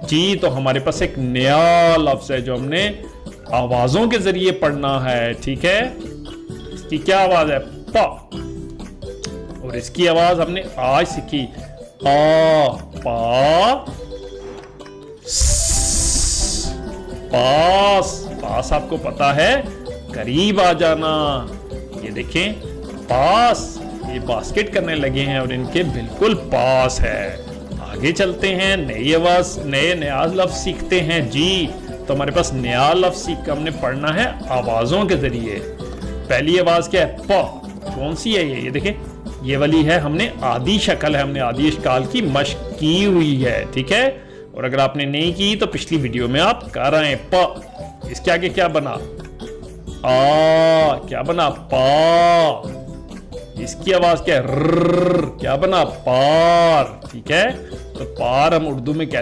जी, तो हमारे पास एक नया लफ्ज है जो हमने आवाजों के जरिए पढ़ना है। ठीक है, इसकी क्या आवाज है? प। और इसकी आवाज हमने आज सीखी आ, पा, स। पास। पास आपको पता है, करीब आ जाना। ये देखें, पास, ये बास्केट करने लगे हैं और इनके बिल्कुल पास है। आगे चलते हैं, नई आवाज, नया लफ्ज सीखते हैं। जी, तो हमारे पास नया लफ्ज सीख हमने पढ़ना है आवाजों के जरिए। पहली आवाज क्या है? प। कौन सी है ये देखें, ये वाली है, हमने आधी शक्ल है, हमने आधी इश्काल की मश्क की हुई है। ठीक है, और अगर आपने नहीं की तो पिछली वीडियो में आप कर रहे हैं। प, इसके आगे क्या बना? आ, क्या बना? पा। इसकी आवाज क्या है? र, क्या बना? पार। ठीक है, तो पार हम उर्दू में कहते